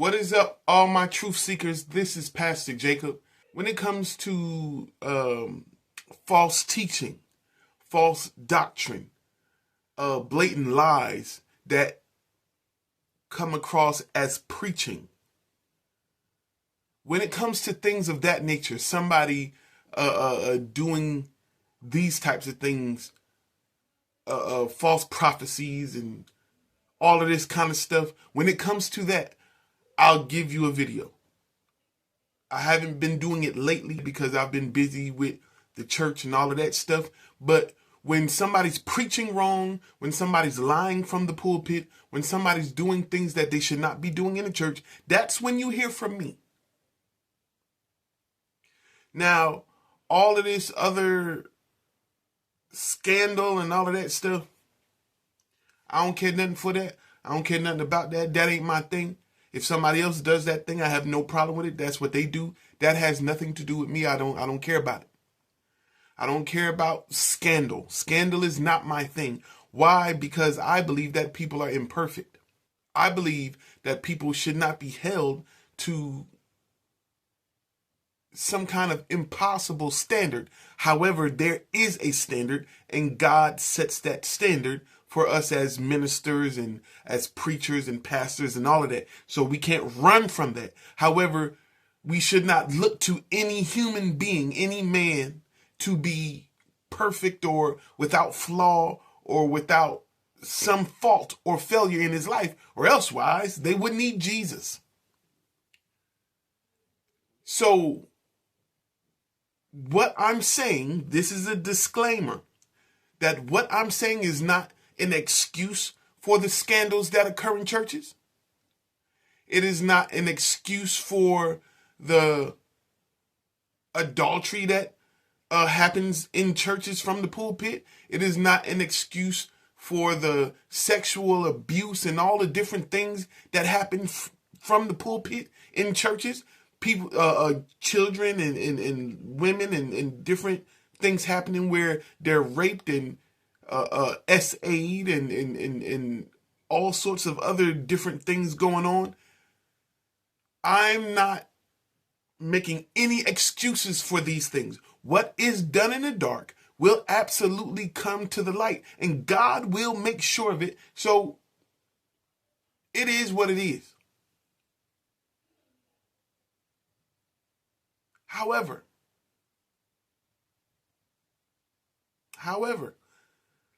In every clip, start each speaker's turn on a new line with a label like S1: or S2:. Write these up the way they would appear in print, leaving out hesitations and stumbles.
S1: What is up, all my truth seekers? This is Pastor Jacob. When it comes to false teaching, false doctrine, blatant lies that come across as preaching, when it comes to things of that nature, somebody doing these types of things, false prophecies and all of this kind of stuff, when it comes to that, I'll give you a video. I haven't been doing it lately because I've been busy with the church and all of that stuff. But when somebody's preaching wrong, when somebody's lying from the pulpit, when somebody's doing things that they should not be doing in the church, that's when you hear from me. Now, all of this other scandal and all of that stuff, I don't care nothing for that. I don't care nothing about that. That ain't my thing. If somebody else does that thing, I have no problem with it. That's what they do. That has nothing to do with me. I don't care about it. I don't care about scandal. Scandal is not my thing. Why? Because I believe that people are imperfect. I believe that people should not be held to some kind of impossible standard. However, there is a standard, and God sets that standard for us as ministers and as preachers and pastors and all of that. So we can't run from that. However, we should not look to any human being, any man, to be perfect or without flaw or without some fault or failure in his life, or elsewise they would need Jesus. So what I'm saying, this is a disclaimer, that what I'm saying is not an excuse for the scandals that occur in churches. It is not an excuse for the adultery that happens in churches from the pulpit. It is not an excuse for the sexual abuse and all the different things that happen from the pulpit in churches. People, children and women and different things happening where they're raped and SA'd and all sorts of other different things going on. I'm not making any excuses for these things. What is done in the dark will absolutely come to the light, and God will make sure of it. So it is what it is. However,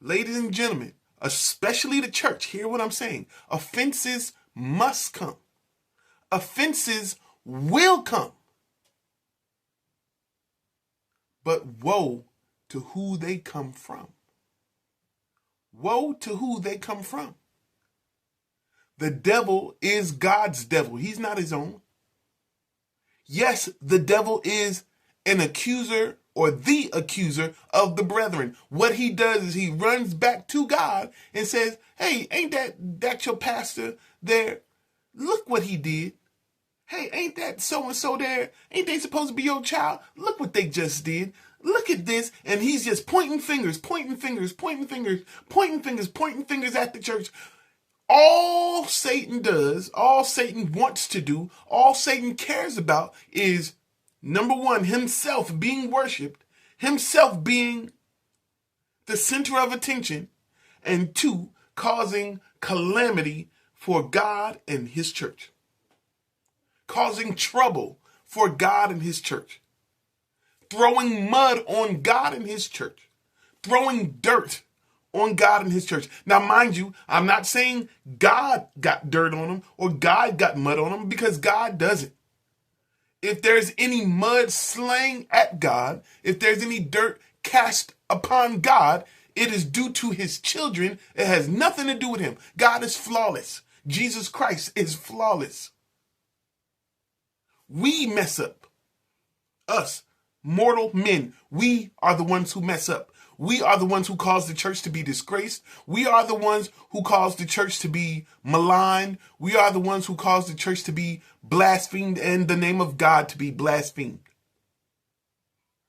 S1: ladies and gentlemen, especially the church, hear what I'm saying. Offenses must come. Offenses will come. But woe to who they come from. Woe to who they come from. The devil is God's devil. He's not his own. Yes, the devil is an accuser or the accuser of the brethren. What he does is he runs back to God and says, hey, ain't that your pastor there? Look what he did. Hey, ain't that so-and-so there? Ain't they supposed to be your child? Look what they just did. Look at this. And he's just pointing fingers at the church. All Satan does, all Satan wants to do, all Satan cares about is, number one, himself being worshipped, himself being the center of attention, and two, causing calamity for God and his church. Causing trouble for God and his church. Throwing mud on God and his church. Throwing dirt on God and his church. Now, mind you, I'm not saying God got dirt on him or God got mud on him, because God doesn't. If there's any mud slang at God, if there's any dirt cast upon God, it is due to his children. It has nothing to do with him. God is flawless. Jesus Christ is flawless. We mess up. Us, mortal men, we are the ones who mess up. We are the ones who cause the church to be disgraced. We are the ones who cause the church to be maligned. We are the ones who cause the church to be blasphemed and the name of God to be blasphemed.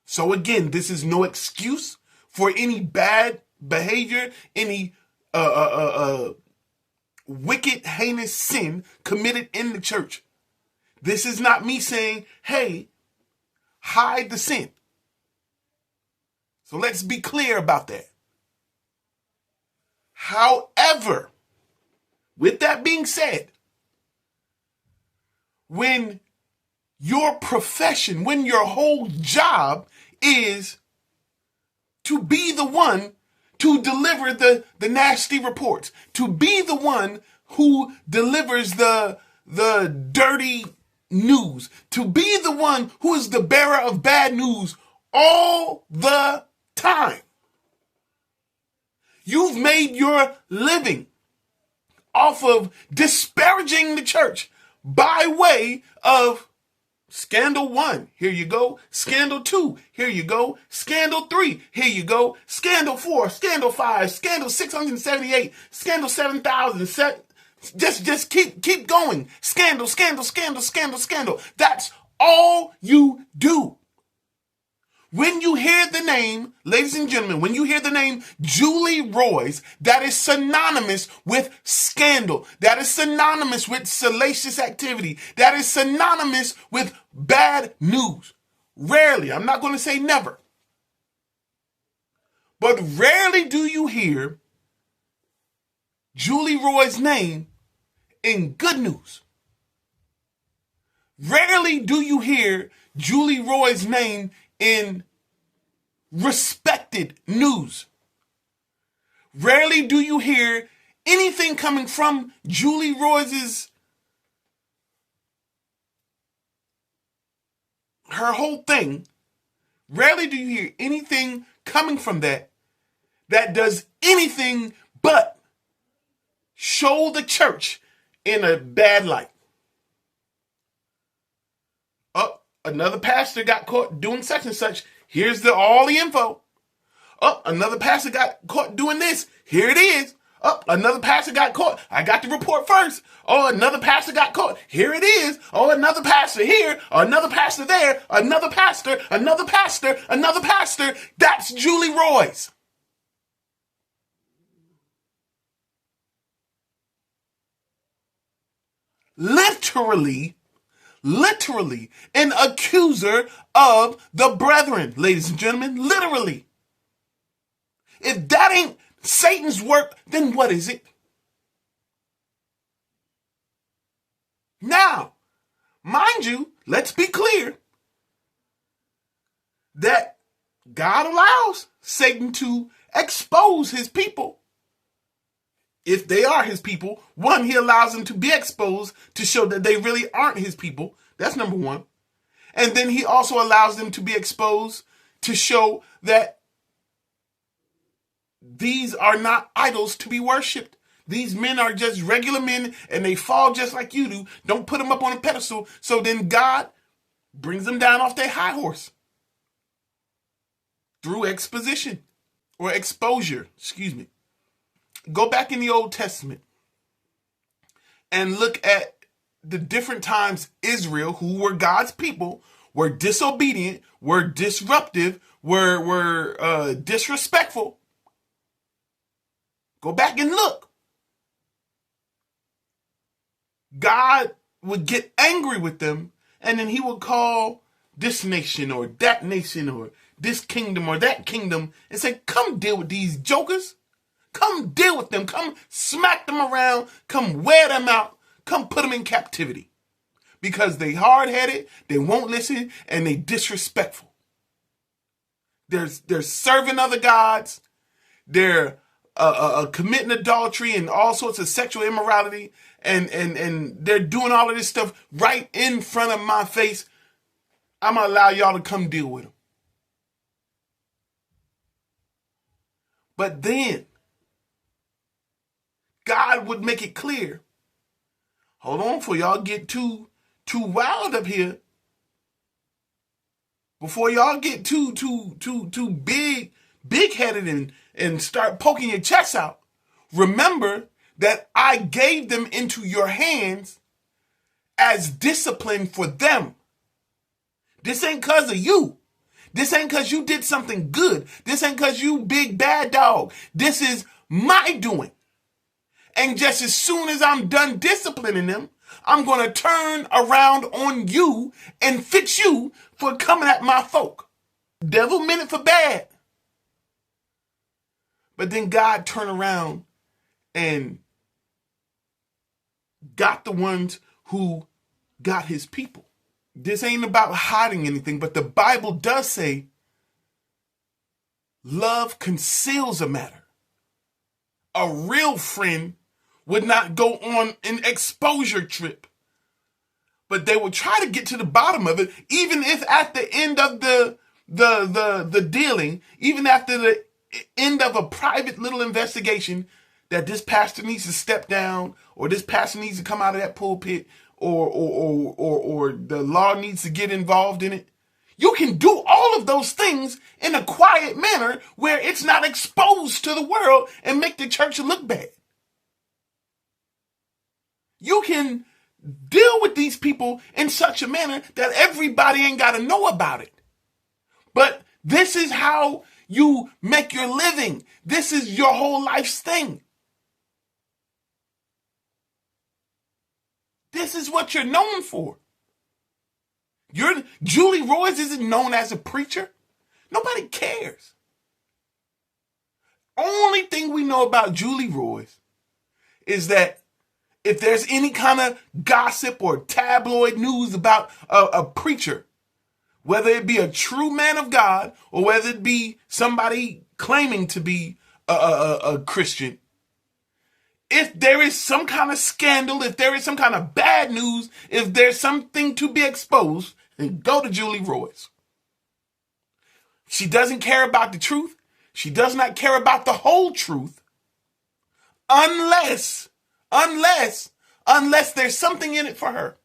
S1: So again, this is no excuse for any bad behavior, any wicked, heinous sin committed in the church. This is not me saying, hey, hide the sin. So let's be clear about that. However, with that being said, when your profession, when your whole job is to be the one to deliver the nasty reports, to be the one who delivers the dirty news, to be the one who is the bearer of bad news all the time. You've made your living off of disparaging the church by way of scandal 1, here you go. Scandal 2, here you go. Scandal 3, here you go. Scandal 4, scandal 5, scandal 678, scandal 7,000. Just keep going. Scandal, scandal, scandal, scandal, scandal. That's all you do. When you hear the name, ladies and gentlemen, when you hear the name Julie Roys, that is synonymous with scandal. That is synonymous with salacious activity. That is synonymous with bad news. Rarely, I'm not going to say never, but rarely do you hear Julie Roy's name in good news. Rarely do you hear Julie Roy's name in respected news. Rarely do you hear anything coming from Julie Roy's her whole thing. Rarely do you hear anything coming from that does anything but show the church in a bad light. Oh, another pastor got caught doing such and such. Here's all the info. Oh, another pastor got caught doing this. Here it is. Oh, another pastor got caught. I got the report first. Oh, another pastor got caught. Here it is. Oh, another pastor here. Another pastor there. Another pastor. Another pastor. Another pastor. That's Julie Roys. Literally an accuser of the brethren, ladies and gentlemen, literally. If that ain't Satan's work, then what is it? Now, mind you, let's be clear that God allows Satan to expose his people. If they are his people, one, he allows them to be exposed to show that they really aren't his people. That's number one. And then he also allows them to be exposed to show that these are not idols to be worshipped. These men are just regular men and they fall just like you do. Don't put them up on a pedestal. So then God brings them down off their high horse through exposition or exposure, Go back in the Old Testament and look at the different times Israel, who were God's people, were disobedient, were disruptive, were disrespectful. Go back and look. God would get angry with them, and then he would call this nation or that nation or this kingdom or that kingdom and say, come deal with these jokers. Come deal with them. Come smack them around. Come wear them out. Come put them in captivity. Because they hard-headed, they won't listen, and they disrespectful. They're serving other gods. They're committing adultery and all sorts of sexual immorality. And they're doing all of this stuff right in front of my face. I'm going to allow y'all to come deal with them. But then God would make it clear. Hold on, before y'all get too wild up here. Before y'all get too big-headed and start poking your chest out. Remember that I gave them into your hands as discipline for them. This ain't because of you. This ain't because you did something good. This ain't because you big bad dog. This is my doing. And just as soon as I'm done disciplining them, I'm going to turn around on you and fix you for coming at my folk. Devil meant it for bad. But then God turned around and got the ones who got his people. This ain't about hiding anything, but the Bible does say love conceals a matter. A real friend would not go on an exposure trip, but they would try to get to the bottom of it, even if at the end of the dealing, even after the end of a private little investigation, that this pastor needs to step down, or this pastor needs to come out of that pulpit, or the law needs to get involved in it. You can do all of those things in a quiet manner where it's not exposed to the world and make the church look bad. You can deal with these people in such a manner that everybody ain't got to know about it. But this is how you make your living. This is your whole life's thing. This is what you're known for. Julie Roys isn't known as a preacher. Nobody cares. Only thing we know about Julie Roys is that if there's any kind of gossip or tabloid news about a preacher, whether it be a true man of God or whether it be somebody claiming to be a Christian, if there is some kind of scandal, if there is some kind of bad news, if there's something to be exposed, then go to Julie Roys. She doesn't care about the truth. She does not care about the whole truth unless there's something in it for her.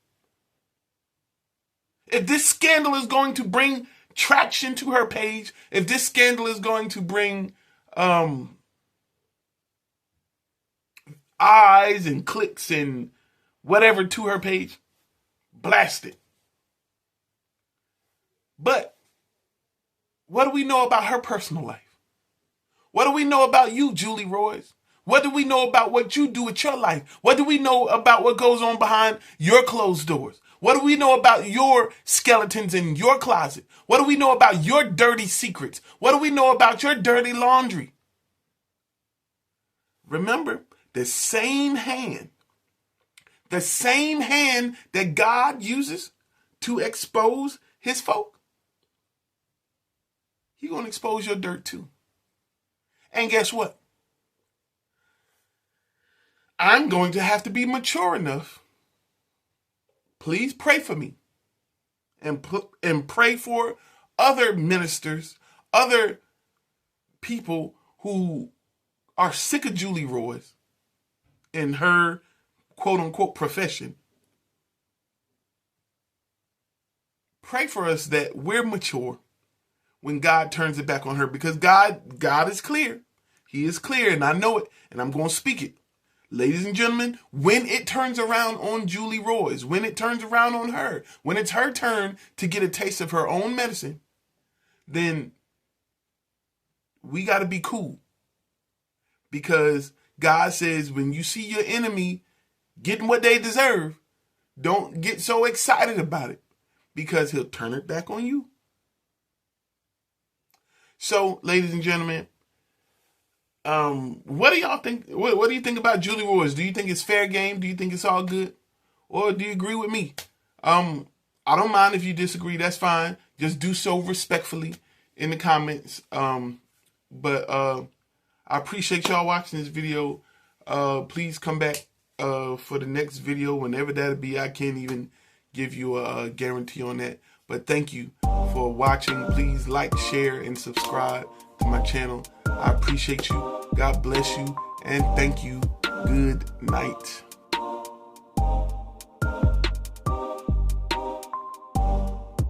S1: If this scandal is going to bring traction to her page, if this scandal is going to bring eyes and clicks and whatever to her page, blast it. But what do we know about her personal life? What do we know about you, Julie Roys? What do we know about what you do with your life? What do we know about what goes on behind your closed doors? What do we know about your skeletons in your closet? What do we know about your dirty secrets? What do we know about your dirty laundry? Remember, the same hand that God uses to expose his folk, he's going to expose your dirt too. And guess what? I'm going to have to be mature enough. Please pray for me and pray for other ministers, other people who are sick of Julie Roys in her quote unquote profession. Pray for us that we're mature when God turns it back on her, because God is clear. He is clear, and I know it, and I'm going to speak it. Ladies and gentlemen, when it turns around on Julie Roys, when it turns around on her, when it's her turn to get a taste of her own medicine, then we got to be cool. Because God says when you see your enemy getting what they deserve, don't get so excited about it, because he'll turn it back on you. So, ladies and gentlemen, what do y'all think? What do you think about Julie Roys? Do you think it's fair game? Do you think it's all good? Or do you agree with me? I don't mind if you disagree. That's fine. Just do so respectfully in the comments. But I appreciate y'all watching this video. Please come back for the next video, whenever that'll be. I can't even give you a guarantee on that. But thank you for watching. Please like, share, and subscribe to my channel. I appreciate you. God bless you. And thank you. Good night.